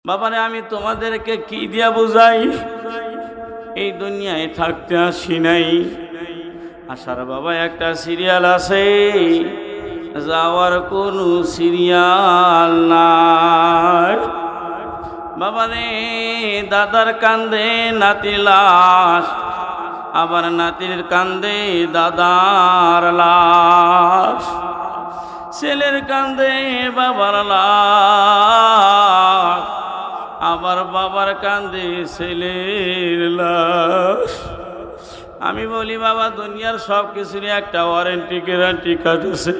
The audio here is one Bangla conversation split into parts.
বাবারে আমি তোমাদেরকে কি দিয়া বুঝাই, এই দুনিয়ায় থাকতে আসি নাই। আসার বাবা একটা সিরিয়াল আছে, যাওয়ার কোনো সিরিয়াল নাই। বাবারে দাদার কান্দে নাতির লাশ, আবার নাতির কান্দে দাদার লাশ, ছেলের কান্দে বাবার লাশ, আবার বাবার কান্দে ছেলের লাশ। আমি বলি বাবা দুনিয়ার সব কিছুরই একটা ওয়ারেন্টি গ্যারান্টি কার্ড আছে,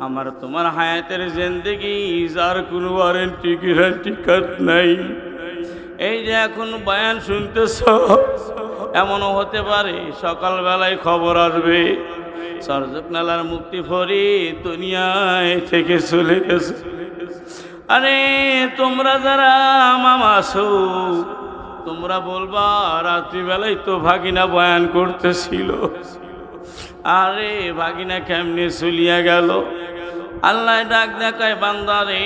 আমার তোমার হায়াতের জিন্দেগি যার কোনো ওয়ারেন্টি গ্যারান্টি কার্ড নাই। এই যে এখন বয়ান শুনতেছ, এমনও হতে পারে সকালবেলায় খবর আসবে সরজক নালার মুক্তি ফরিদ দুনিয়ায় থেকে চলে গেছে। আরে তোমরা যারা মামা আছো, তোমরা বলবা রাত্রিবেলায় তো ভাগিনা বয়ান করতেছিল, আরে ভাগিনা কেমনে চলিয়া গেল। আল্লাহ ডাক দেখায়, বান্দারে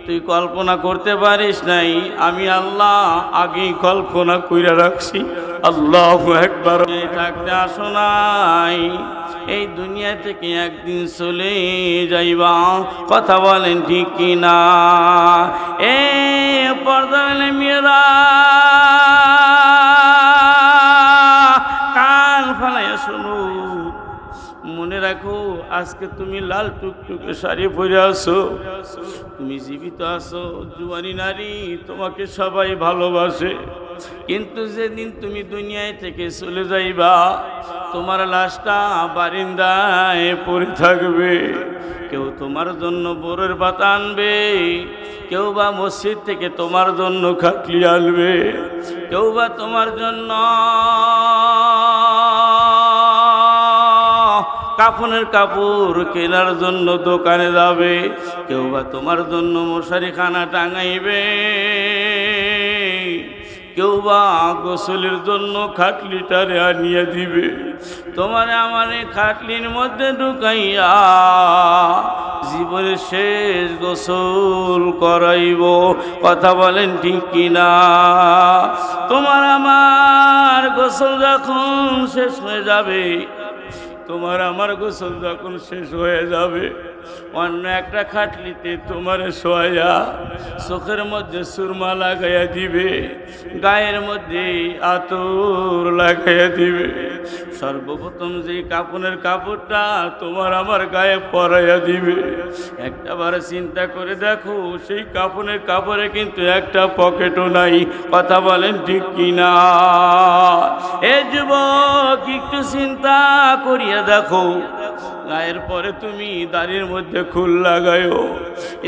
তুই কল্পনা করতে পারিস নাই, আমি আল্লাহ আগেই কল্পনা কইরা রাখছি। আল্লাহু আকবার। থাকতে আসো নাই, এই দুনিয়া থেকে একদিন চলে যাইবা, কথা বলেন ঠিক কিনা? এ পর্দার মেয়েরা কান ফালাইয়া শোনো, মনে রাখো আজকে তুমি লাল টুকটুকে শাড়ি পরে আছো, তুমি জীবিত আছো, জুয়ানি নারী, তোমাকে সবাই ভালোবাসে। কিন্তু যেদিন তুমি দুনিয়ায় থেকে চলে যাইবা, তোমার লাশটা বারিন্দায় পড়ে থাকবে। কেউ তোমার জন্য বোরের পাতা আনবে, কেউ বা মসজিদ থেকে তোমার জন্য খাটলি আনবে, কেউ বা তোমার জন্য কাফনের কাপড় কেনার জন্য দোকানে যাবে, কেউ বা তোমার জন্য মশারি খানা টাঙাইবে, কেউ বা গোসলের জন্য খাটলিটারে আনিয়ে দিবে। তোমার আমার খাটলির মধ্যে ঢুকাইয়া জীবনের শেষ গোসল করাইব, কথা বলেন ঠিক কিনা? তোমার আমার গোসল যখন শেষ হয়ে যাবে, তোমার আমার গোসল যখন শেষ হয়ে যাবে, অন্য একটা খাটলিতে তোমার শোয়া চোখের মধ্যে সুরমা লাগাইয়া দিবে, গায়ের মধ্যে আতর লাগাইয়া দিবে। সর্বপ্রথম যে কাপড়ের কাপড়টা তোমার আমার গায়ে পরাইয়া দিবে, একটাবার চিন্তা করে দেখো, সেই কাপড়ের কাপড়ে কিন্তু একটা পকেটও নাই, কথা বলেন ঠিক কিনা? এ যুবক একটু চিন্তা করিয়া দেখো, গায়ের পরে তুমি দাড়ির মধ্যে খুল লাগাইও,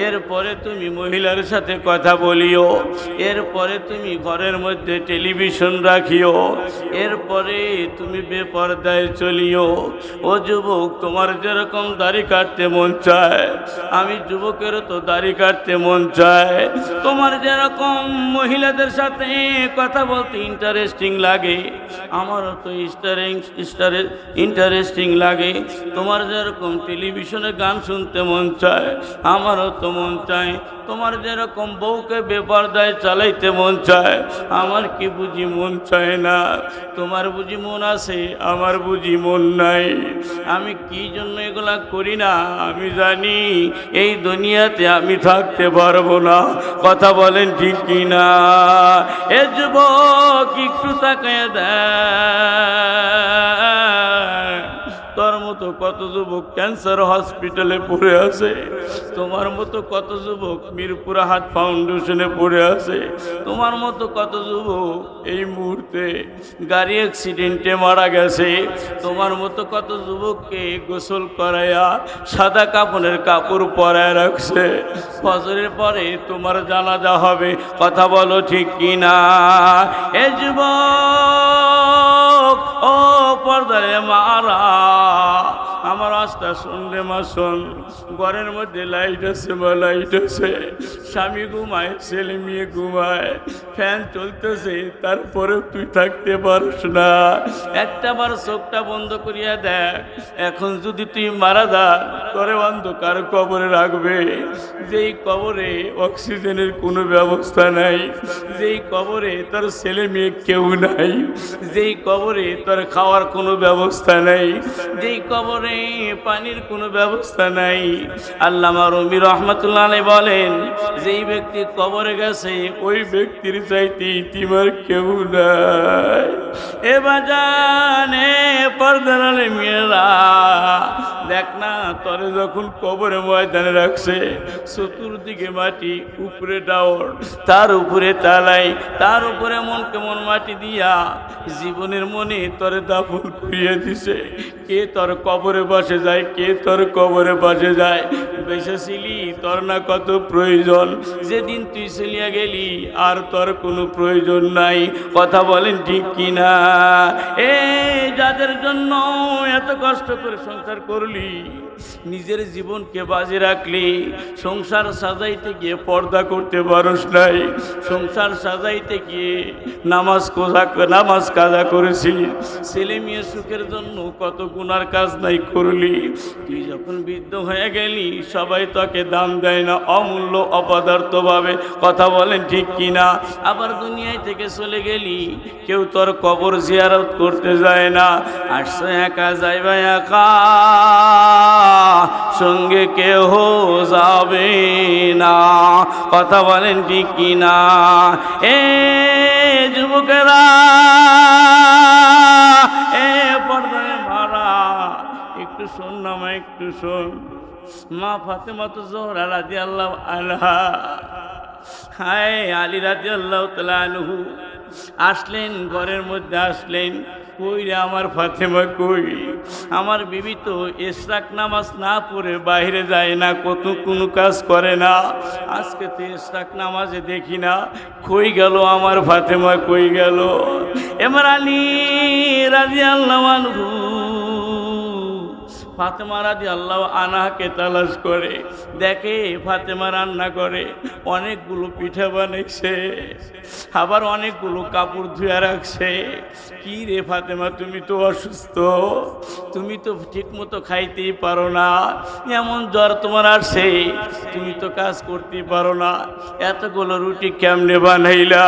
এরপরে তুমি মহিলার সাথে কথা বলিও, এরপরে তুমি ঘরের মধ্যে টেলিভিশন রাখিও, এরপরে তুমি বেপরদায় চলিও। ও যুবক, তোমার যেরকম দাড়ি কাটতে মন চায়, আমি যুবকেরও তো দাড়ি কাটতে মন চায়। তোমার যেরকম মহিলাদের সাথে কথা বলতে ইন্টারেস্টিং লাগে, আমারও তো ইন্টারেস্টিং লাগে। তোমার যেরকম টেলিভিশনে গান শুনতে মন চায়, আমারও তো মন চায়। তোমার যেরকম বউকে বেপরদায় চালাইতে মন চায়, আমার কি বুঝি মন চায় না? তোমার বুঝি মন আছে, আমার বুঝি মন নাই। আমি কি জন্য এগুলা করি না? আমি জানি এই দুনিয়াতে আমি থাকতে পারবো না, কথা বলেন ঠিক কিনা? এ যুবক একটু তাকায় দেয়, তোর মতো কত যুবক ক্যান্সার হসপিটালে পড়ে আছে, তোমার মতো কত যুবক মিরপুর হাট ফাউন্ডেশনে পড়ে আছে, তোমার মতো কত যুবক এই মুহূর্তে গাড়ি অ্যাক্সিডেন্টে মারা গেছে, তোমার মতো কত যুবককে গোসল করাইয়া সাদা কাপড়ের কাপড় পরায় রাখছে। ফজরের পরে তোমার জানাজা হবে, কথা বলো ঠিক কিনা? এ যুবক, ও পর্দারে মারা, আমার আওয়াজটা শুনলে মা শোন, ঘরের মধ্যে লাইট আছে বা লাইট আছে, স্বামী ঘুমায়, ছেলে মেয়ে ঘুমায়, ফ্যান চলতেছে, তারপরে তুই থাকতে পারস না। একটা বার চোখটা বন্ধ করিয়া দেখ, এখন যদি তুই মারা যা, তোরে অন্ধকার কবরে রাখবে, যেই কবরে অক্সিজেনের কোনো ব্যবস্থা নাই, যেই কবরে তোর ছেলে মেয়ে কেউ নাই, যেই কবরে তোর খাওয়ার কোনো ব্যবস্থা নাই, যেই কবরে পানির কোনো ব্যবস্থা নাই। আল্লামা রুমি রহমাতুল্লাহ আলাইহি বলেন, যেই ব্যক্তি কবরে গেছে ওই ব্যক্তির চাইতে ইতিমার কেউ নাই। এ বাজানে পর্দার আলে মেয়েরা, দেখ না, তোরে যখন কবরে ময়দানে রাখছে, চতুর্দিকে মাটি, উপরে ডাওর, তার উপরে তালাই, তার উপরে মন কেমন মাটি দিয়া জীবনের মনে তোরে দাফন করিয়ে দিছে। কে তোর কবরে বসে যায়, কে তোর কবরে বসে যায়? বেঁচে ছিলি, তোর না কত প্রয়োজন, যেদিন তুই চলিয়া গেলি আর তোর কোনো প্রয়োজন নাই। কথা বলেন ঠিক কিনা? যাদের জন্য এত কষ্ট করে সংসার করলি, নিজের জীবনকে বাজে রাখলি, সংসার সাজাইতে গিয়ে পর্দা করতে পারস নাই, সংসার সাজাইতে গিয়ে নামাজ কাজা করেছিস, ছেলে মেয়ে সুখের জন্য কত গুনার কাজ নাই করলি। তুই যখন বৃদ্ধ হয়ে গেলি, সবাই তোকে দাম দেয় না, অমূল্য অপদার্থ ভাবে। কথা বলেন ঠিক কিনা? আবার দুনিয়ায় থেকে চলে গেলি, কেউ তোর কবর জিয়ারত করতে যায় না। আসছো একা, যাইবা একা, সঙ্গে কেহ যাবে না। কথা বলেন ঠিক কিনা? যুবকেরা, পর্দায় মারা, একটু শোন না মা, একটু শোন। মা ফাতেমা জোহরা রাদিয়াল্লাহু আনহা, হায় আলী রাদিয়াল্লাহু তাআলা আনহু আসলেন, ঘরের মধ্যে আসলেন। কই রে আমার ফাতেমা, কই? আমার বিবি তো ইশরাক নামাজ না পড়ে বাইরে যায় না, কত কোনো কাজ করে না। আজকে তো ইশরাক নামাজে দেখি না, কই গেল আমার ফাতেমা, কই গেল? এবার আলী রাদিয়াল্লাহু আনহু ফাতেমা রাদিয়াল্লাহু আনহাকে তালাশ করে, দেখে ফাতেমা রান্না করে, অনেকগুলো পিঠা বানাইছে, আবার অনেকগুলো কাপড় ধুয়ে রাখছে। কি রে ফাতেমা, তুমি তো অসুস্থ, তুমি তো ঠিক মতো খাইতেই পারো না, এমন জ্বর তোমার আসছে, তুমি তো কাজ করতেই পারো না, এতগুলো রুটি কেমনে বানাইলা,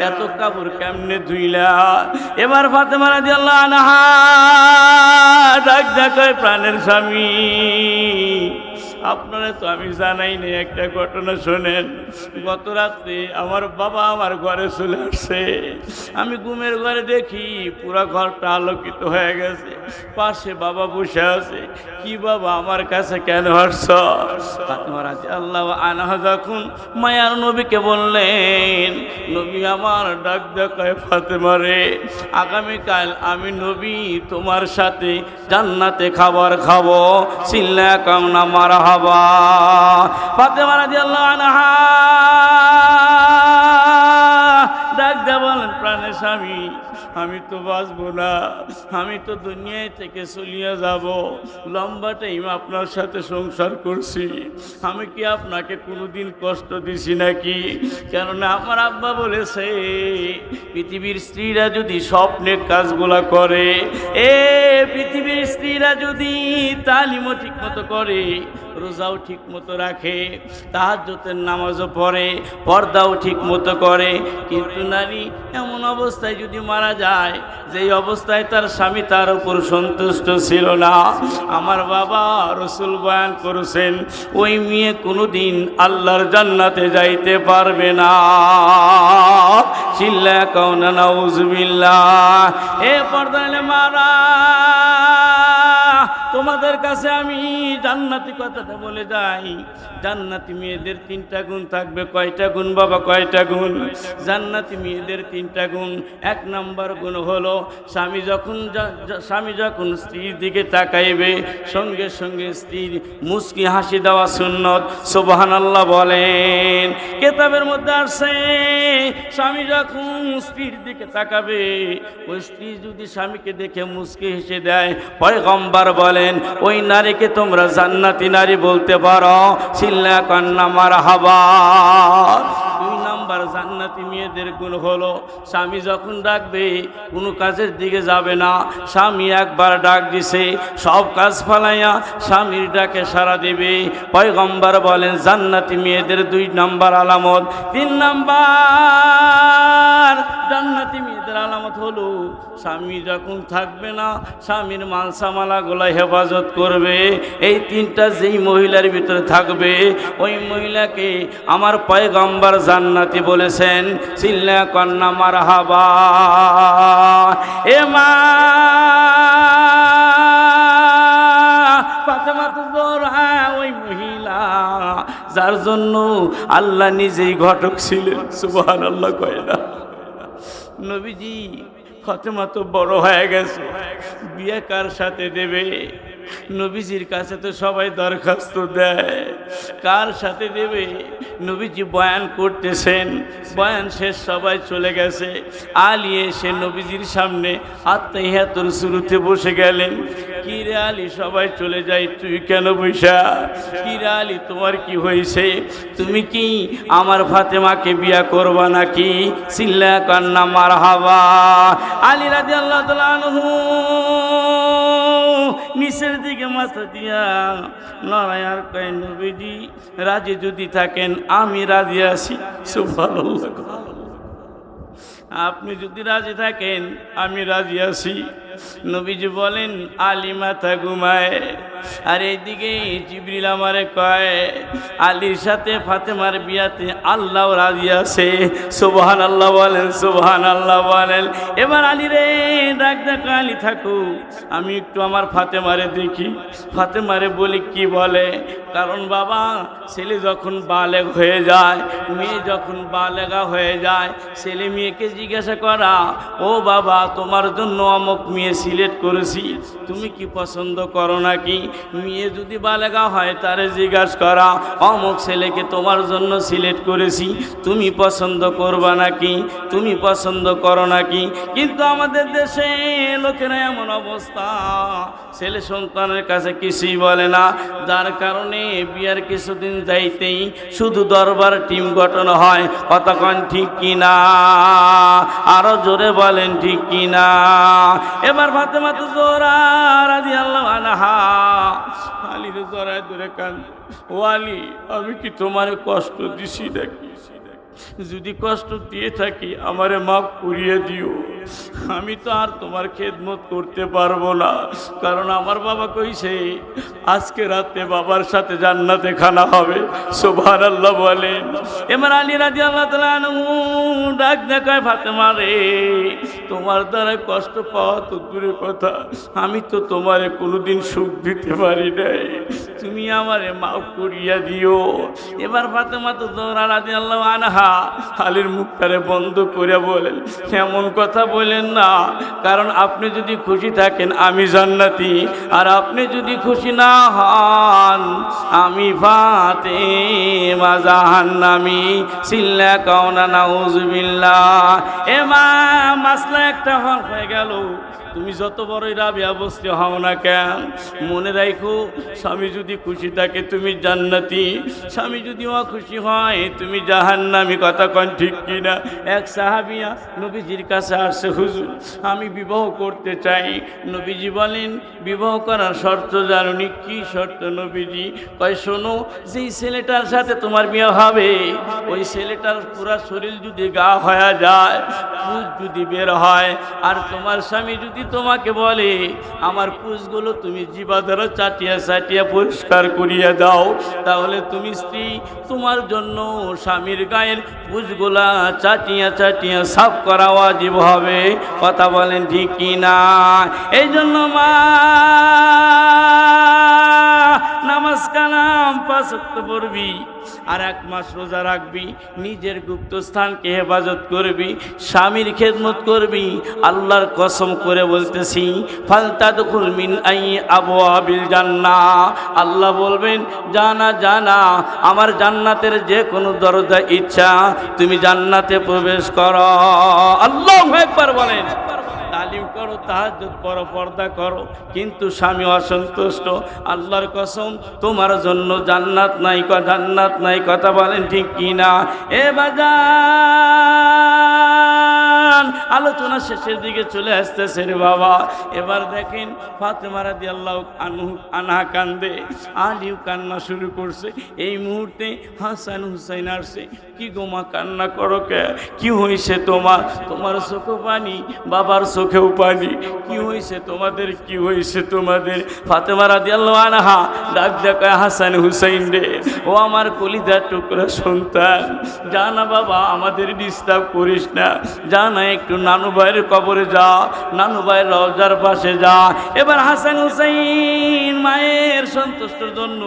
এত কাপড় কেমনে ধুইলা? এবার ফাতেমা রাদিয়াল্লাহু আনহা ডাক ডাকায়, প্রাণের স্বামী, আপনারা তো আমি জানাই না, একটা ঘটনা শোনেন। গত রাত্রে আমার বাবা আমার ঘরে চলে আসছে, আমি ঘুমের ঘরে দেখি পুরা ঘরটা আলোকিত হয়ে গেছে, পাশে বাবা বসে আছে। কি বাবা, আমার কাছে কেন আসছ? ফাতেমা রাদিয়াল্লাহু আনহা যখন মায়ার নবীকে বললেন, নবী আমার ডাক দেখায়, ফাতেমা রে, আগামীকাল আমি নবী তোমার সাথে জান্নাতে খাবার খাবো, চিল্লা কামনা মারহাবা। ফাতেমা রাদিয়াল্লাহু আনহা ডাক দিয়ে বলেন, প্রাণের স্বামী, আমি তো বাঁচবো না, আমি তো দুনিয়ায় থেকে চলিয়া যাব। লম্বা টাইম আপনার সাথে সংসার করছি, আমি কি আপনাকে কোনোদিন কষ্ট দিছি নাকি? কেননা আমার আব্বা বলেছে, পৃথিবীর স্ত্রীরা যদি স্বপ্নের কাজগুলা করে, পৃথিবীর স্ত্রীরা যদি তালিমও ঠিক মতো করে, রোজাও ঠিক মতো রাখে, তাহাজ্জুদের নামাজও পড়ে, পর্দাও ঠিক মতো করে, কিন্তু নারী এমন অবস্থায় যদি মারা যায়, যেই অবস্থায় তার স্বামী তার উপর সন্তুষ্ট ছিল না, আমার বাবা রসুল বয়ান করেছেন, ওই মেয়ে কোনোদিন আল্লাহর জান্নাতে যাইতে পারবে না। চিল্লা কাউনা নাউজুবিল্লাহ। পর্দায় মারা, তোমাদের কাছে আমি জান্নাতি কথাটা বলে যাই। জান্নাতি মেয়েদের 3টা গুণ থাকবে। কয়টা গুণ বাবা, কয়টা গুণ? জান্নাতি মেয়েদের 3টা গুণ। 1 নম্বর গুণ হলো, স্বামী যখন স্ত্রীর দিকে তাকাইবে, সঙ্গে সঙ্গে স্ত্রীর মুস্কি হাসি দেওয়া সুন্নত। সুবহানাল্লাহ বলেন। কিতাবের মধ্যে আসছে, স্বামী যখন স্ত্রীর দিকে তাকাবে, ওই স্ত্রী যদি স্বামীকে দেখে মুস্কি হেসে দেয়, পয়গম্বর বলেন ওই নারীকে তোমরা জান্নাতি নারী বলতে পারো? চিল্লা কান্না মারহাবা। দুই নাম্বার জান্নাতি মেয়েদের গুণ হলো স্বামী যখন ডাকবে কোনো কাজের দিকে যাবে না। স্বামী একবার ডাক দিছে সব কাজ ফালাইয়া স্বামীর ডাকে সাড়া দেবে। পয়গম্বর বলেন জান্নাতি মেয়েদের দুই নাম্বার আলামত। তিন নাম্বার জান্নাতি মেয়েদের আলামত হলো স্বামী যখন থাকবে না স্বামীর মালসামালাগুলো হেফাজত করবে। এই তিনটা যেই মহিলার ভিতরে থাকবে ওই মহিলাকে আমার পয়গম্বর জান্নাতি বলেছেন। চিল্লা কান্না মারহাবা। এ মা ফাতেমা জোহরা ওই মহিলা যার জন্য আল্লাহ নিজেই ঘটক ছিলেন। সুবহানাল্লাহ কয় না? নবীজি ফাতেমা তো বড় হয়ে গেছে, বিয়ে কার সাথে দেবে? নবীজির কাছে তো সবাই দরখাস্ত দেয়, কার সাথে দেবে? নবীজি বয়ান করতেছেন, বয়ান শেষ, সবাই চলে গেছে। আলী এসে নবীজির সামনে আত্মাহিয়াতুর শুরুতে বসে গেলেন। কি রে আলী, সবাই চলে যায়, তুই কেন বৈশা? কি রে আলী, তোমার কি হয়েছে? তুমি কি আমার ফাতেমাকে বিয়া করবা নাকি? চিল্লা কান্না মারহাবা। আলী রাদিয়াল্লাহু তাআলা আনহু নিচের দিকে মাথা দিয়া লড়াই আর কয় নবীজি রাজি যদি থাকেন আমি রাজি আছি। সুবহানাল্লাহ। আপনি যদি রাজি থাকেন আমি রাজি আছি। নবীজি বলেন আলী মাথা ঘুমায়। আর এইদিকে জিবরিল আমারে কয় আলীর সাথে ফাতেমার বিয়াতে আল্লাহ রাজি আছে। সুবহানাল্লাহ বলেন, সুবহানাল্লাহ বলেন। এবার আলী রে ডাক ডাক, আলী থাকো, আমি একটু আমার ফাতেমারে দেখি। ফাতেমারে বলি কি বলে? কারণ বাবা ছেলে যখন বালেগ হয়ে যায়, মেয়ে যখন বালেগা হয়ে যায়, ছেলে মেয়েকে জিজ্ঞাসা করা ও বাবা তোমার জন্য অমুক মেয়ে সিলেক্ট করেছি, তুমি কি পছন্দ করো নাকি? মেয়ে যদি বালেগা হয় তারে জিজ্ঞাসা করা অমুক ছেলেকে তোমার জন্য সিলেক্ট করেছি, তুমি পছন্দ করবা নাকি? তুমি পছন্দ করো নাকি? কিন্তু আমাদের দেশে লোকেরা এমন অবস্থা, ছেলে সন্তানের কাছে কিছুই বলে না, যার কারণে বিয়ার কিছুদিন যাইতেই শুধু দরবার টিম গঠন হয়। কতক্ষণ ঠিক কিনা? আরো জোরে বলেন ঠিক কিনা? এবার ফাতেমা জোহরা রাদিয়াল্লাহু আনহা আলীর জড়ায় ধরে কাঁদে, ও আলী আমি কি তোমার কষ্ট দিছি নাকি? যদি কষ্ট দিয়ে থাকি আমারে মাফ করিয়ে দিও। আমি তো আর তোমার খেদমত করতে পারবো না, কারণ আমার বাবা কইছে আজকে রাতে বাবার সাথে জান্নাতে খানা হবে। সুবহানাল্লাহ বলেন। এবার আলী রাদিয়াল্লাহু তাআলা আনহু ডাক দেখায় ফাতেমা রে, তোমার দ্বারা কষ্ট পাওয়া তো দূরের কথা, আমি তো তোমারে কোনোদিন সুখ দিতে পারি নাই, তুমি আমারে মাফ করিয়া দিও। এবার ফাতেমা তো জোহরা রাদিয়াল্লাহু আনহা আলীর মুখটারে বন্ধ করে বলেন এমন কথা বলেন না, কারণ আপনি যদি খুশি থাকেন আমি জান্নাতি, আর আপনি যদি খুশি না হন আমি ফাতেমা জাহান্নামী। সিল্লা কাউনা নাউজুবিল্লাহ। এ মা মাসলা একটা হয়ে গেল। তুমি যত বড়ই রাবিয়া বসতে হও না কেন, মনে রাখো স্বামী যদি খুশি থাকে তুমি জান্নাতি, স্বামী যদি অখুশি হয় তুমি জাহান্নামী। কথা কোন ঠিক কিনা? এক সাহাবিয়া নবীজির কাছে আসছে, হুজুর আমি বিবাহ করতে চাই। নবীজি বলেন বিবাহ করার শর্ত জানুনি? কি শর্ত নবীজি? কয় শোনো, যেই ছেলেটার সাথে তোমার বিয়ে হবে ওই ছেলেটার পুরা শরীর যদি গা হয়ে যায়, পুজ যদি বের হয়, আর তোমার স্বামী যদি তোমাকে বলে আমার পুজগুলো তুমি জিবা দ্বারা চাটিয়া চাটিয়া পরিষ্কার করিয়া দাও, তাহলে তুমি স্ত্রী তোমার জন্য স্বামীর গায়ের পুজগুলা চাটিয়া চাটিয়া সাফ করা ওয়াজিব হবে। কথা বলেন ঠিক কিনা? এই জন্য মা নামাজ কালাম 5 ওয়াক্ত পড়বি, আর 1 মাস রোজা রাখবি, নিজের গুপ্তস্থানকে হেফাজত করবি, স্বামীর খেদমত করবি। আল্লাহর কসম করে বলতেছি ফালতাদখুল মিন আই আবওয়াবিল জান্নাহ, আল্লাহ বলবেন জানা জানা আমার জান্নাতের যে কোনো দরজা ইচ্ছা তুমি জান্নাতে প্রবেশ করো। আল্লাহু আকবার বলেন। তালিম করো, তাহাজ্জুদ পড়ো, পর্দা করো, কিন্তু স্বামী অসন্তুষ্ট, আল্লাহর কসম তোমার জন্য জান্নাত নাই, জান্নাত নাই। কথা বলেন ঠিক কি না? এ বাজান, আলোচনা শেষের দিকে চলে আসতেছে রে বাবা। এবার দেখেন ফাতেমা রাদিয়াল্লাহু আনহা কান্দে, আলীও কান্না শুরু করছে। এই মুহূর্তে হাসান হুসাইন আসছে। কি গো মা কান্না করো কে? কি হয়েছে তোমার? তোমার চোখে পানি, বাবার চোখেও পানি। কি হয়েছে তোমাদের? কি হয়েছে তোমাদের? ফাতেমা রাদিয়াল্লাহু আনহা ডাক দেখায় হাসান হুসাইন রে, ও আমার কলিজার টুকরা সন্তান, যা না বাবা, আমাদের ডিস্টার্ব করিস না, যা না একটু নানু ভাইয়ের কবরে যা, নানু ভাইয়ের রওজার পাশে যা। এবার হাসান হুসাইন মায়ের সন্তুষ্টের জন্য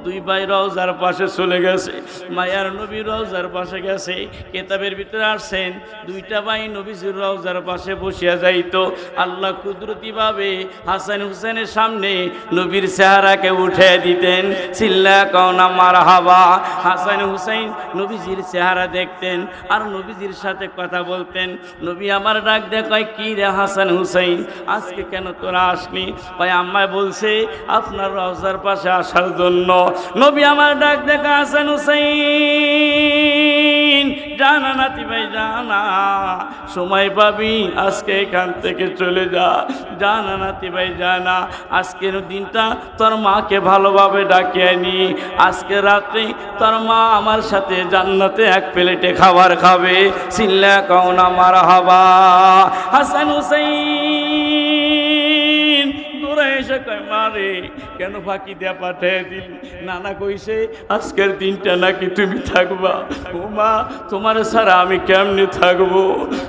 দুই ভাই রওজার পাশে চলে গেছে। মায়ার নবী রওজার পাশে গেছে। কেতাবের ভিতরে আসছেন দুইটা ভাই নবীজির রওজার পাশে বসিয়া যাইতো। আল্লাহ কুদরতিভাবে হাসান হুসেনের সামনে নবীর চেহারাকে উঠে দিতেন। চিল্লা কওনা মারহাবা। হাসান হুসাইন নবীজির চেহারা দেখতেন আর নবীজির সাথে কথা বলতেন। নবী আমার ডাক দেখায়, কি রে হাসান হুসাইন, আজকে কেন তোরা আসনি? ভাই আম্মায় বলছে আপনার রওজার পাশে আসার জন্য। নবী আমার ডাক দেখা, হাসান হুসাইন জানা নাতি ভাই জানা, সময় পাবি আজকে এখান থেকে চলে যা, জানা নাতি ভাই জানা। আজকের দিনটা তোর মাকে ভালোভাবে ডাকিয়ে নি। আজকে রাত্রে তোর মা আমার সাথে জান্নাতে এক প্লেটে খাবার খাবে। চিল্লা কওনা মারহাবা। হাসান হুসাইন দূরে এসে কয়, মারে কেন ফাঁকি দেয়া পাঠিয়ে দিল? নানা কইছে আজকের দিনটা নাকি তুমি থাকবা। ও মা, তোমার ছাড়া আমি কেমনে থাকবো?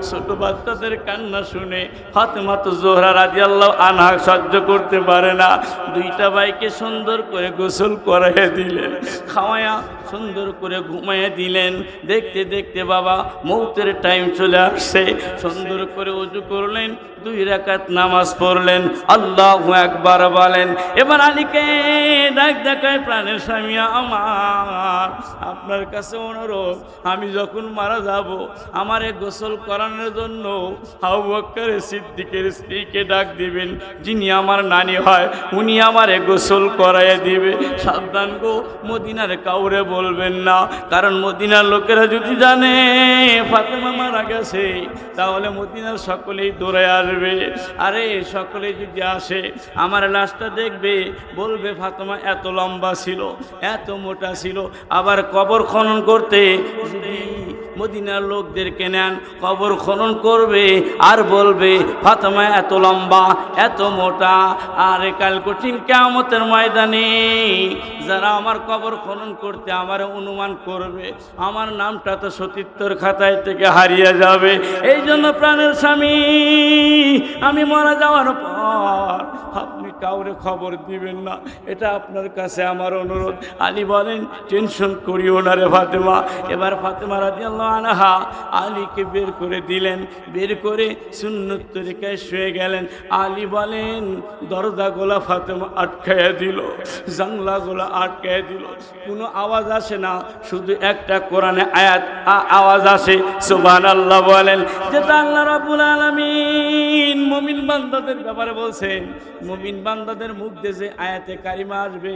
ছোট বাচ্চাদের কান্না শুনে ফাতেমা তো জোহরা রাদিয়াল্লাহু আনহা সহ্য করতে পারে না। দুইটা ভাইকে সুন্দর করে গোসল করাইয়া দিলেন, খাওয়ায়া সুন্দর করে ঘুমাইয়া দিলেন। দেখতে দেখতে বাবা মৌতের টাইম চলে আসছে। সুন্দর করে ওযু করলেন, 2 রাকাত নামাজ পড়লেন, আল্লাহু আকবার বলেন। এবার আলীকে ডাক দেখায়, প্রাণের স্বামী আমার, আপনার কাছে অনুরোধ, আমি যখন মারা যাব আমারে গোসল করানোর জন্য আবু বকর সিদ্দিকের স্ত্রীকে ডাক দিবেন, যিনি আমার নানি হয়, উনি আমারে গোসল করাইয়া দিবে। সাবধান গো, মদিনার কাউরে বলবেন না, কারণ মদিনার লোকেরা যদি জানে ফাতেমা মারা গেছে তাহলে মদিনার সকলেই দৌড়ে আসবে। আরে সকলে যদি আসে আমার লাশটা দেখবে, বলবে ফাতেমা এত লম্বা ছিল, এত মোটা ছিল। আবার কবর খনন করতে যদি মদিনার লোকদেরকে নেন, কবর খনন করবে আর বলবে ফাতেমা এত লম্বা, এত মোটা। আর কাল কঠিন কিয়ামতের ময়দানে যারা আমার কবর খনন করতে আমার অনুমান করবে, আমার নামটা তো সতীত্বর খাতায় থেকে হারিয়ে যাবে। এই জন্য প্রাণের স্বামী, আমি মারা যাওয়ার পর আপনি কাউরে খবর দিবেন না, এটা আপনার কাছে আমার অনুরোধ। আলী বলেন, টেনশন করিও না রে ফাতেমা। এবার ফাতেমা রাদিয়াল্লাহু আনহা আলীকে বের করে দিলেন, বের করে সুন্নত তরিকায় শুয়ে গেলেন। আলী বলেন, দরজাগুলা ফাতেমা আটকাইয়া দিল, জানলাগুলা আটকাইয়া দিল, কোনো আওয়াজ আসে না, শুধু একটা কোরআনে আয়াত আওয়াজ আসে, সুবহানাল্লাহ বলেন, যেটা আল্লাহ রাব্বুল আলামিন মুমিন বান্দাদের ব্যাপারে বলছেন। মুমিন বান্দাদের মুখ দিয়ে যে আয়াতে কারিমা আসবে,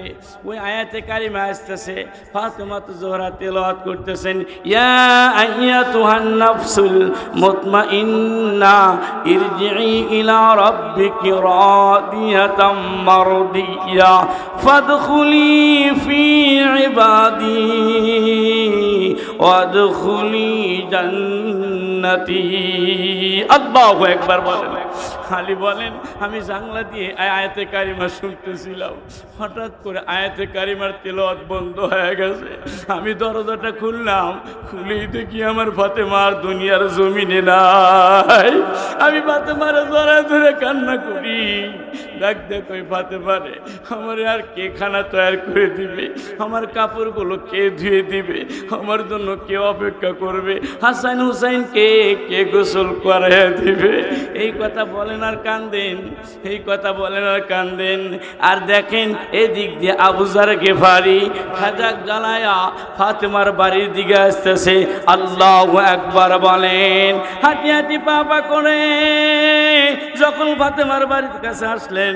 ওই আয়াতে কারিমা আসতেছে। ফাতেমা জোহরা তেলাওয়াত করতেছেন, ইয়া আইয়াতুহান নাফসুল মুতমাইন্না ইরজিই ইলা রাব্বিকি রাদিয়াতাম মারদিয়া ফাদখুলি ফি ইবাদি ওয়াদখুলি জান্নাতি। আল্লাহু আকবার বলেন। আলী বলেন, আমি জানলা দিয়ে আয়াতে কারিমা শুনতেছিলাম, হঠাৎ করে আয়াতে কারিমার তেলাওয়াত বন্ধ হয়ে গেছে। আমি দরজাটা খুললাম, খুলেই দেখি আমার ফাতেমার দুনিয়ার জমিনে নাই। আমি ফাতেমার জড়ায় ধরে কান্না করি, ডাক দেখো ফাতেমারে, আমারে আর কে খানা তৈরি করে দিবে? আমার কাপড়গুলো কে ধুয়ে দিবে? আমার জন্য কে অপেক্ষা করবে? হাসান হুসাইন কে গোসল করাইয়া দিবে? এই কথা বলেন বলেন আর কান্দেন, এই কথা বলেন আর কান্দেন। আর দেখেন এদিক দিয়ে আবু যার গেফারি খাজাক জ্বালায়া ফাতেমার বাড়ির দিকে আসতেছে। আল্লাহু আকবার বলেন। হাঁটি হাঁটি পা পা করে যখন ফাতেমার বাড়ির কাছে আসলেন,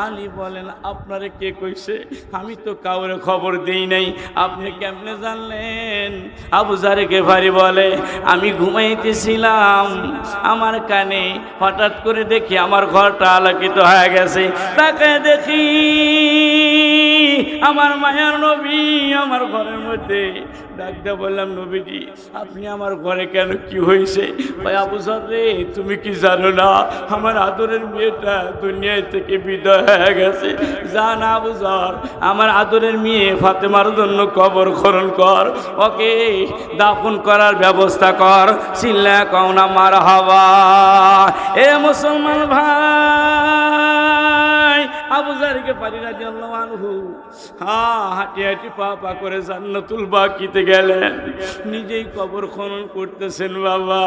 আলী বলেন আপনারে কে কইছে? আমি তো কাউরে খবর দেই নাই, আপনি কেমনে জানলেন? আবু যার গেফারি বলে আমি ঘুমাইতেছিলাম, আমার কানে হঠাৎ করে দেখি আমার ঘরটা আলোকিত হয়ে গেছে, তাকে দেখি আমার মায়ার নবী আমার ঘরের মধ্যে। ডাকতে বললাম নবীজি আপনি আমার ঘরে কেন, কি হয়েছে? ভাই আবু যার রে তুমি কি জানো না আমার আদরের মেয়েটা দুনিয়া থেকে বিদায় হয়ে গেছে। জান আবু যার আমার আদরের মেয়ে ফাতেমার জন্য কবর খনন কর, ওকে দাফন করার ব্যবস্থা কর। চিল্লা কওনা মারহাবা। এ মুসলমান ভাই, আবু যার গেফারি রাদিয়াল্লাহু আনহু হাঁটি হাঁটি পা পা করে জান্নাতুল বাকিতে গেলেন, নিজেই কবর খনন করতেছেন। বাবা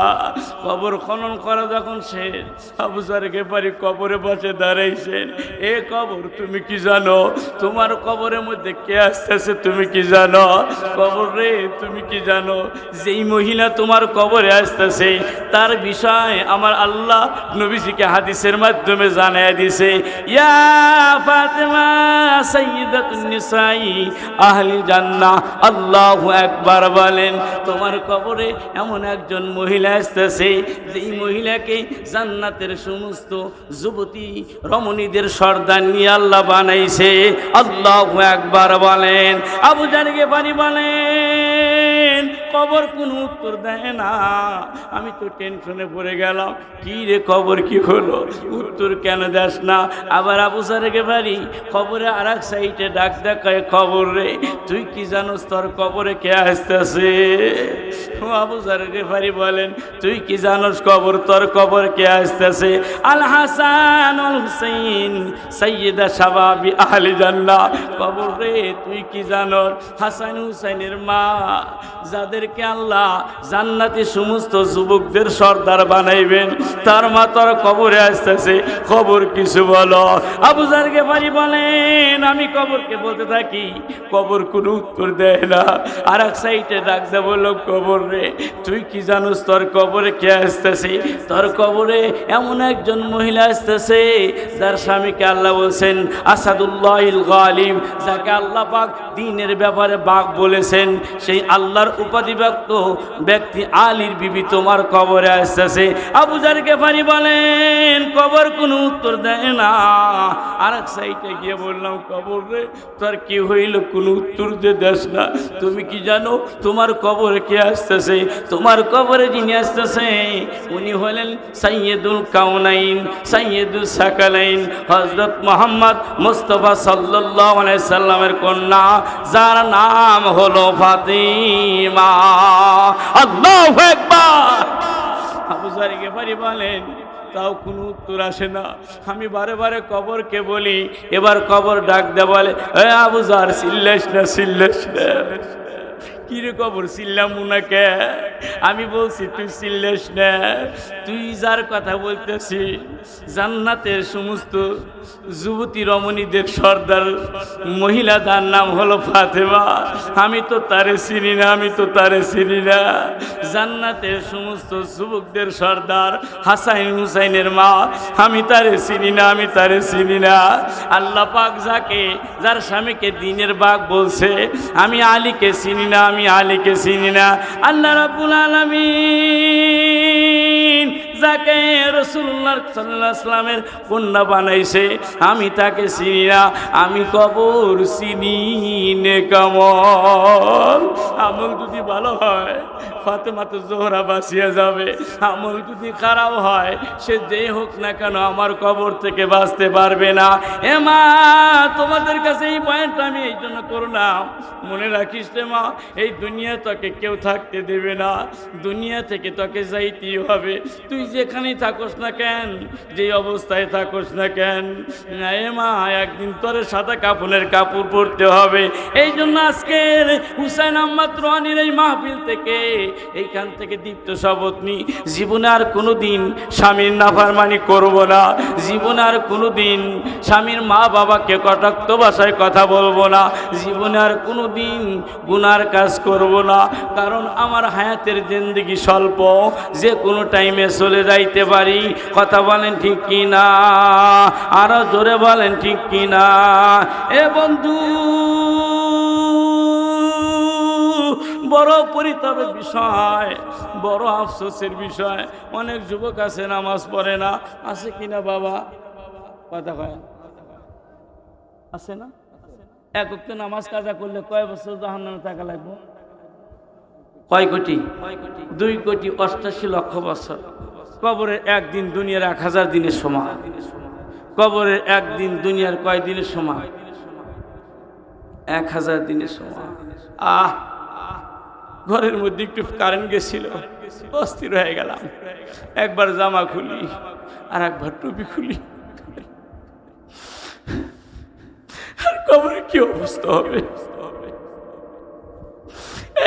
কবর খনন করা যখন শেষ, আবু যার গেফারি কবরে বসে দাঁড়াইছেন। এ কবর তুমি কি জানো? তোমার কবরের মধ্যে কে আসতেছে তুমি কি জানো? কবর রে তুমি কি জানো? যেই মহিলা তোমার কবরে আসতেছে তার বিষয় আমার আল্লাহ নবীজিকে হাদিসের মাধ্যমে জানায় দিছে। ইয়া ফাতেমা সাইয়্যিদাতুন নিসাই আহলিল জান্নাহ। আল্লাহু আকবার বলেন। তোমার কবরে এমন একজন মহিলা আসতেছে যেই মহিলাকে জান্নাতের সমস্ত যুবতী রমণীদের সর্দার নিয়ে আল্লাহ বানাইছে। আল্লাহু আকবার বলেন। আবু যার গেফারি বলেন কবর কোনো উত্তর দেয় না। আমি তো টেনশনে পড়ে গেলাম, কি রে কবর কি হলো, উত্তর কেন দেস না? আবার আবু যার গেফারি কবরে আর এক সাইডে ডাক দেখায়, খবর রে তুই কি জানোস তোর কবরে কে আসতেছে? ও আবু যার গেফারি বলেন তুই কি জানোস কবর তোর কবর কে আসতেছে? আল হাসান আল হুসাইন সাইয়্যিদা শাবাবি আহলি জান্নাহ। কবর রে তুই কি জানোস হাসান হুসাইনের মা, যাদেরকে আল্লাহ জান্নাতি সমস্ত যুবকদের সর্দার বানাইবেন, তার মা তোর কবরে আসতেছে, খবর কিছু বলো। আবু যার গেফারি বলেন আমি কবরকে বলতে থাকি, কবর কোনো উত্তর দেয় না। আর এক সাইডে ডাক দে বলল কবর রে তুই কি জানোস তোর কবরে কে আসতেছে? তোর কবরে এমন একজন মহিলা আসতেছে যার স্বামীকে আল্লাহ বলছেন আসাদুল্লাহিল গালিব, যাকে আল্লাহ পাক দ্বীনের ব্যাপারে বাঘ বলেছেন, সেই আল্লাহর উপাধিপ্রাপ্ত ব্যক্তি আলীর বিবি তোমার কবরে আসতেছে। আবু যার গেফারি বলেন কবর কোনো উত্তর দেয় না। আর এক সাইডে গিয়ে বললাম কবর রে তোর কি হইল, কোনো উত্তর দিয়ে দেস না। তুমি কি জানো তোমার কবরে কে আসতেছে? তোমার কবরে যিনি আসতেছে উনি হলেন সাইয়্যিদুল কাউনাইন সাইয়্যিদুস সাকালাইন হযরত মুহাম্মদ মুস্তাফা সাল্লাল্লাহু আলাইহি সাল্লামের কন্যা, যার নাম হলো ফাতিমা। আল্লাহু আকবার। আবু যার গেফারি বলেন তাও কোনো উত্তর আসে না। আমি বারে বারে কবরকে বলি, এবার কবর ডাক দে বলে এ আবু যার চিল্লাস না, চিল্লাস না। কিরে কবর চিল্লাম উনাকে? আমি বলছি তুই চিল্লাস না, তুই যার কথা বলতেছি জান্নাতের সমস্ত যুবতী রমণীদের সর্দার মহিলা, তার নাম হলো ফাতেমা। আমি তো তারে চিনি না, আমি তো তারে চিনি না। জান্নাতের সমস্ত যুবকদের সর্দার হাসান হুসাইনের মা, আমি তারে চিনি না, আমি তারে চিনি না। আল্লাহ পাক যাকে যার স্বামীকে দ্বীনের বাঘ বলছে, আমি আলীকে চিনি না, আমি আলীকে চিনি না। আল্লাহ রাব্বুল আলামিন যাকে রাসূলুল্লাহ সাল্লাল্লাহু আলাইহি ওয়াসাল্লামের কন্যা বানাইছে, আমি তাকে চিনি না। আমি কবর চিনি নে কামল। আমল যদি ভালো হয় ফাতেমা তো জোহরা বাঁচিয়ে যাবে, আমল যদি খারাপ হয় সে যেই হোক না কেন আমার কবর থেকে বাঁচতে পারবে না। এ মা তোমাদের কাছে এই পয়েন্টটা আমি এই জন্য করলাম, মনে রাখিস রে মা, এই দুনিয়া তোকে কেউ থাকতে দেবে না, দুনিয়া থেকে তোকে যাইতেই হবে। তুই যেখানেই থাকোস না কেন, যেই অবস্থায় থাকোস না কেন, এ মা একদিন তোরে সাদা কাফনের কাপড় পরতে হবে। এই জন্য আজকের হুসাইন আহমদ রুহানির এই মাহফিল থেকে এইখান থেকে দীপ্ত শপথ নি, জীবনে আর কোনো দিন স্বামীর নাফরমানি করব না, জীবনে আর কোনো দিন স্বামীর মা বাবাকে কটাক্ত ভাষায় কথা বলবো না, জীবনে আর কোনো দিন গুনার কাজ করব না। কারণ আমার হায়াতের জিন্দেগি স্বল্প, যে কোনো টাইমে চলে যাইতে পারি। কথা বলেন ঠিক কি না? আরো জোরে বলেন ঠিক কি না? এ বন্ধু, বড় পরিতাপের বিষয়, বড় আফসোসের বিষয়, অনেক যুবক আছে নামাজ পড়ে না। আছে কিনা বাবা? কথা কয় আছে না? এক ওয়াক্ত নামাজ কাজা করলে কয় বছর জাহান্নামে থাকা লাগবে? কয় কোটি? 2 কোটি 88 লক্ষ বছর। কবরের একদিন দুনিয়ার 1000 দিনের সমান। কবরের একদিন দুনিয়ার কয় দিনের সমান? 1000 দিনের সমান। ঘরের মধ্যে একটু কারেন্ট গেছিল, অস্থির হয়ে গেলাম। একবার জামা খুলি আর একবার টুপি খুলি, আর কবরে কি অবস্থা হবে?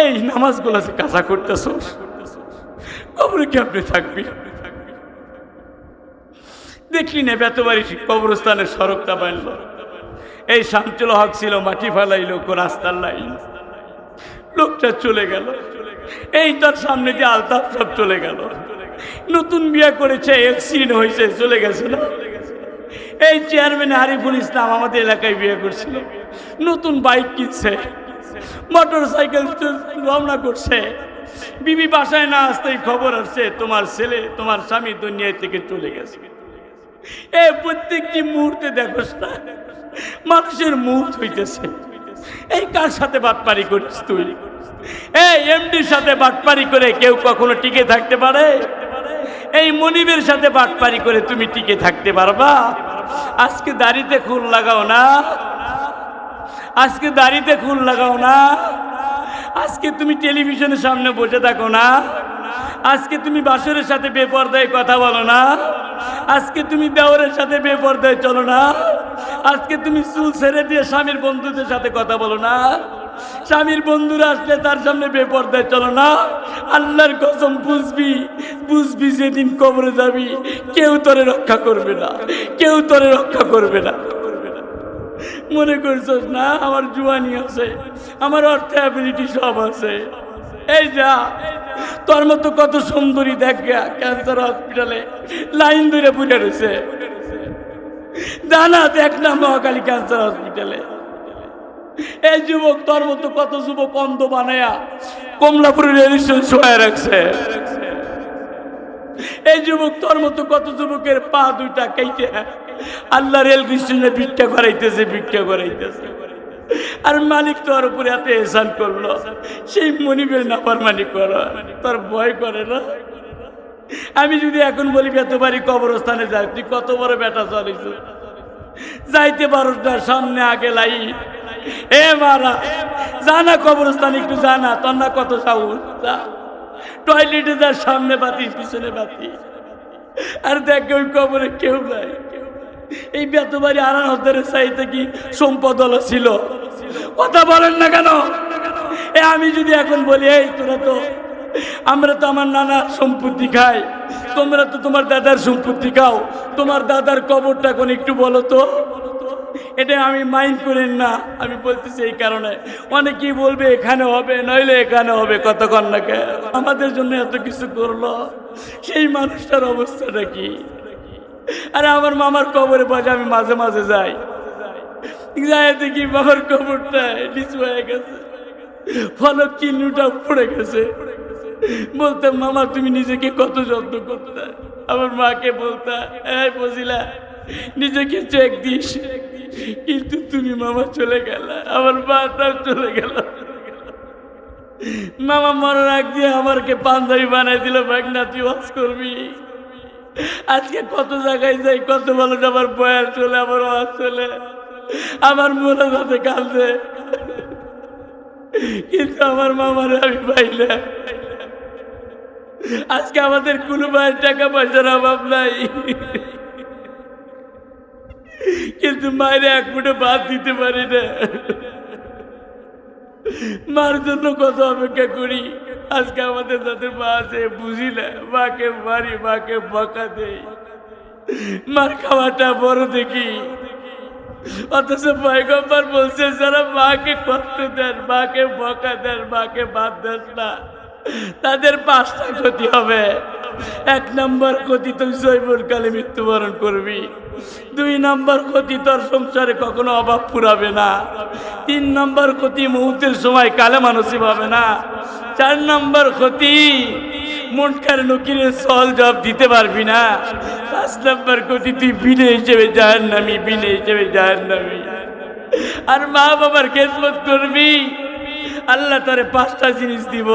এই নামাজগুলো যে কাজা করতেছ, কবরে কি আপনি থাকবি? দেখলি না বেতবাড়ি কবরস্থানের সড়কটা বানল, এই শামচুল হক ছিল, মাটি ফেলাইলো রাস্তার লাইন, লোকটা চলে গেল। এই তার সামনে যে আলতাফ সব চলে গেল। নতুন বিয়ে করেছে, অ্যাক্সিডেন্ট হয়েছে, চলে গেছে না? এই চেয়ারম্যান আরিফুল ইসলাম আমাদের এলাকায় বিয়ে করছিল, নতুন বাইক কিনছে, মোটর সাইকেল রওনা করছে। বিবি বাসায় না আসতেই খবর আসছে তোমার ছেলে, তোমার স্বামী দুনিয়া থেকে চলে গেছে। এই প্রত্যেকটি মুহূর্তে দেখোস না মানুষের মুহূর্ত হইতেছে। এই কার সাথে বাটপারি করিস তুই? এই এমডির সাথে বাটপারি করে কেউ কখনো টিকে থাকতে পারে? এই মনিবের সাথে বাটপারি করে তুমি টিকে থাকতে পারবা? আজকে দাড়িতে খুন লাগাও না, আজকে দাড়িতে খুন লাগাও না, আজকে তুমি টেলিভিশনের সামনে বসে থাকো না, আজকে তুমি বাসরের সাথে বেপরদায় কথা বলো না, আজকে তুমি দেওরের সাথে বেপরদায় চলো না, আজকে তুমি চুল ছেড়ে দিয়ে স্বামীর বন্ধুদের সাথে কথা বলো না, স্বামীর বন্ধুরা আসলে তার সামনে বেপরদায় চলো না। আল্লাহর কসম বুঝবি, বুঝবি যেদিন কবরে যাবি কেউ তোরে রক্ষা করবে না, কেউ তোরে রক্ষা করবে না। মনে করছস না আমার জুয়ানি আছে, আমার অর্থ অ্যাবিলিটি সব আছে? এই যা, তোর মতো কত সুন্দরী দেখ ক্যান্সার হসপিটালে লাইন ধরে পড়ে রয়েছে। জানা দেখ না মহাকালী ক্যান্সার হসপিটালে। এই যুবক, তোর মতো কত যুবক অন্ধ বানায়া কমলাপুরের রেল স্টেশন শোয়া রাখছে। এই যুবক, তোর মতো কত যুবকের পা দুইটা কেটে আল্লাহ রেল স্টেশনে ভিক্ষা করাইতেছে, ভিক্ষা করাইতেছে। আর মালিক তোর উপরে এত এহসান করলো, সেই মনিবের নাফরমানি করা তোর ভয় করে না? আমি যদি এখন বলি বেতবাড়ি কবরস্থানে যাই, তুই কত বড় বেটা চলিস, যাইতে পারো না, সামনে আগে লাই। এ মারা জানা কবরস্থান একটু জানা, তোর না কত সাহস, যা টয়লেটে যার সামনে বাতি পিছনে বাতি, আর দেখ ওই কবরে কেউ নাই। এই বেতবাড়ি আড়ান হদ্দারের চাইতে কি সম্পদ হলো ছিল? কথা বলেন না কেন? আমি যদি এখন বলি এই তোরা তো, আমরা তো আমার নানার সম্পত্তি খাই, তোমরা তো তোমার দাদার সম্পত্তি খাও, তোমার দাদার কবরটা এখন একটু বলো তো। এটা আমি মাইন্ড করেন না, আমি বলতেছি এই কারণে অনেকেই বলবে এখানে হবে নইলে এখানে হবে, কতক্ষণ না কে আমাদের জন্য এত কিছু করলো, সেই মানুষটার অবস্থাটা কি? আরে আমার মামার কবরে পাশে আমি মাঝে মাঝে যাই, যাই দেখি বাবার কবরটা নিচু হয়ে গেছে, ফলক চিহ্নটা পড়ে গেছে। বলতাম মামা তুমি নিজেকে কত যত্ন করতে, আমার মাকে বলতা এই বজিলা নিজেকে চেক দিস, কিন্তু তুমি মামা চলে গেল, আমার মাটাও চলে গেল। মামা মরার আগ দিয়ে আমাকে পাঞ্জাবি বানাই দিল, ভাগনা তুই ওয়াজ করবি। আজকে কত জায়গায় যাই, কত ভালো আমার বয়ার চলে, আমার ওয়াজ চলে, আমার মনে যাতে কাঁদছে, কিন্তু আমার মামারে আমি পাইলে। আজকে আমাদের কোনো ভাইয়ের টাকা পয়সার অভাব নাই, কিন্তু মায়ের এক ফুটে ভাত দিতে পারি না। মার জন্য কত অপেক্ষা করি, আজকে আমাদের যাদের মা আছে বুঝি না, মাকে মারি, মাকে বকা দেই, মার খাওয়াটা বড় দেখি। অথচ পয়গম্বর বলছে যারা মাকে কষ্ট দেন, মাকে বকা দেন, মাকে বাদ দেন না, তাদের 5টা ক্ষতি হবে। 1 নম্বর ক্ষতি, তুই জৈবনকালে মৃত্যুবরণ করবি। 2 নম্বর ক্ষতি, তোর সংসারে কখনো অভাব পুরাবে না। 3 নম্বর ক্ষতি, মুহূর্তের সময় কালেমা নসিব হবে না। 4 নম্বর ক্ষতি, মুনকার নকিরের সওয়াল জবাব দিতে পারবি না। 5 নম্বর ক্ষতি, তুই বিনে হিসেবে জাহান্নামী, বিনে হিসেবে জাহান্নামী। আর মা বাবার খেদমত করবি, আল্লাহ তোরে 5টা জিনিস দিব।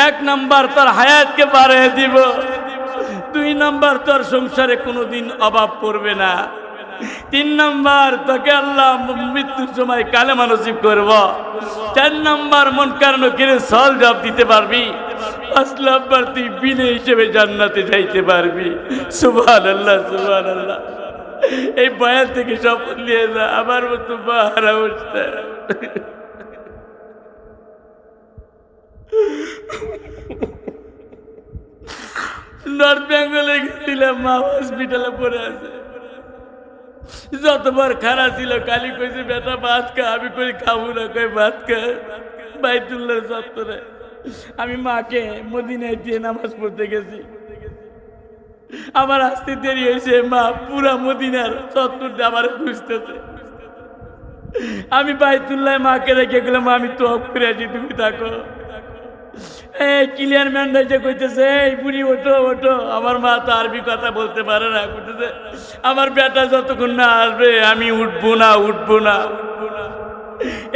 1 নম্বর, তোর হায়াতকে বাড়িয়ে দিব। 2 নম্বর, তোর সংসারে কোনোদিন অভাব পড়বে না। 3 নম্বর, তোকে আল্লাহ মৃত্যুর সময় কালেমা নসিব করব। 4 নম্বর, মুনকার নকিরের সওয়াল জবাব দিতে পারবি। 5 নম্বর, তুই বিনে হিসেবে জান্নাতে যাইতে পারবি। সুবহানাল্লাহ, সুবহানাল্লাহ। এই বয়ান থেকে শপথ নিয়ে যা, আমার মতো মা হারা অবস্থা। নর্থ বেঙ্গলে গেছিলাম, মা হসপিটালে পড়ে আছে। যতবার খারাপ ছিল কালি কইছে বেটা ভাত খা, আমি কই খাবো না, কই ভাত খা। বাইতুল্লাহর চত্বরে আমি মাকে মদিনায় দিয়ে নামাজ পড়তে গেছি। আমার আসতে দেরি হয়েছে, মা পুরা মদিনার চত্বরটা আমার খুঁজতেছে। আমি বাইতুল্লাহ মাকে রেখে গেলাম, আমি তো করে আছি, তুমি থাকো। ক্লিয়ার ম্যান যে কইতেছে এই বুড়ি ওঠো ওঠো। আমার মা তো আরবি কথা বলতে পারে না, কইতেছে আমার বেটা যতক্ষণ না আসবে আমি উঠবো না, উঠবো না।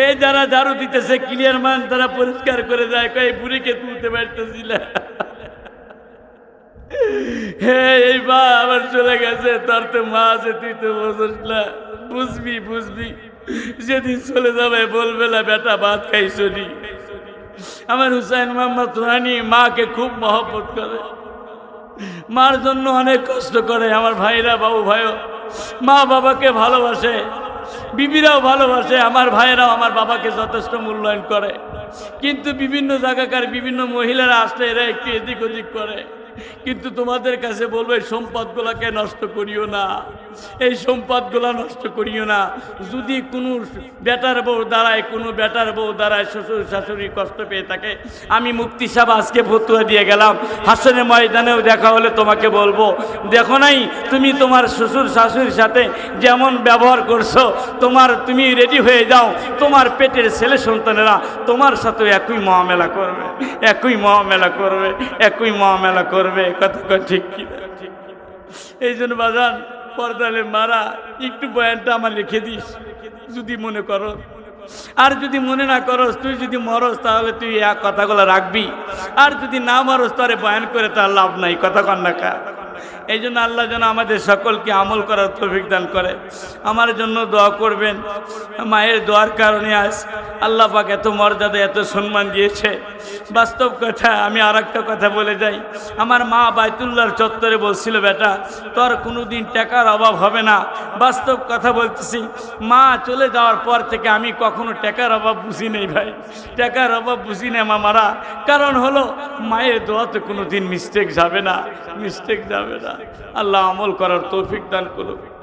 এই যারা ঝাড়ু দিতেছে ক্লিয়ার ম্যান, তারা পরিষ্কার করে যায়, কই বুড়িকে তুলতে পারতেছিল। হ্যাঁ, এই মা আবার চলে গেছে, তোর তো মা আছে, তুই তো বুঝিস না। বুঝবি বুঝবি, যেদিন চলে যাবে বলবে না বেটা ভাত খাই চলি। আমার হুসাইন মোহাম্মদ রুহানি মাকে খুব মহব্বত করে, মার জন্য অনেক কষ্ট করে। আমার ভাইরা, বাবু ভাইও মা বাবাকে ভালোবাসে, বিবিরাও ভালোবাসে। আমার ভাইয়েরাও আমার বাবাকে যথেষ্ট মূল্যায়ন করে। কিন্তু বিভিন্ন জায়গাকার বিভিন্ন মহিলারা আসলে এরা একটু এদিক ওদিক করে। কিন্তু তোমাদের কাছে বলবো, এই সম্পদগুলোকে নষ্ট করিও না, এই সম্পদগুলো নষ্ট করিও না। যদি কোনো বেটার বউ দ্বারায়, কোনো বেটার বউ দ্বারায় শ্বশুর শাশুড়ি কষ্ট পেয়ে থাকে, আমি মুফতি সাহেব আজকে ফতুয়া দিয়ে গেলাম, হাসনের ময়দানেও দেখা হলে তোমাকে বলবো, দেখো নাই তুমি তোমার শ্বশুর শাশুড়ির সাথে যেমন ব্যবহার করছো, তুমি রেডি হয়ে যাও, তোমার পেটের ছেলে সন্তানেরা তোমার সাথে একই মহামেলা করবে, একই মহামেলা করবে, একই মহামেলা করবে। কথা ঠিক কিনা? এই জন্য বাজান, পর্দালে মারা একটু বয়ানটা আমার লিখে দিস যদি মনে করো। আর যদি মনে না করস, তুই যদি মরস তাহলে তুই এক কথাগুলো রাখবি। আর যদি না মরস তাহলে বয়ান করে তার লাভ নাই। কথা কন না কা? এই জন্য আল্লাহ যেন আমাদের সকলকে আমল করার তৌফিক দান করে। আমার জন্য দোয়া করবেন। মায়ের দোয়ার কারণে আজ আল্লাহ পাক এত মর্যাদা, এত সম্মান দিয়েছে। বাস্তব কথা, আমি আর একটা কথা বলে যাই। আমার মা বাইতুল্লাহর চত্বরে বলছিল, বেটা তোর কোনোদিন টাকার অভাব হবে না। বাস্তব কথা বলতেছি, মা চলে যাওয়ার পর থেকে আমি কখনো টাকার অভাব বুঝি নেই ভাই, টাকার অভাব বুঝি না মামারা। কারণ হলো মায়ের দোয়াতে কোনোদিন মিস্টেক যাবে না, মিস্টেক যাবে না। আল্লাহ আমল করার তৌফিক দান করুক।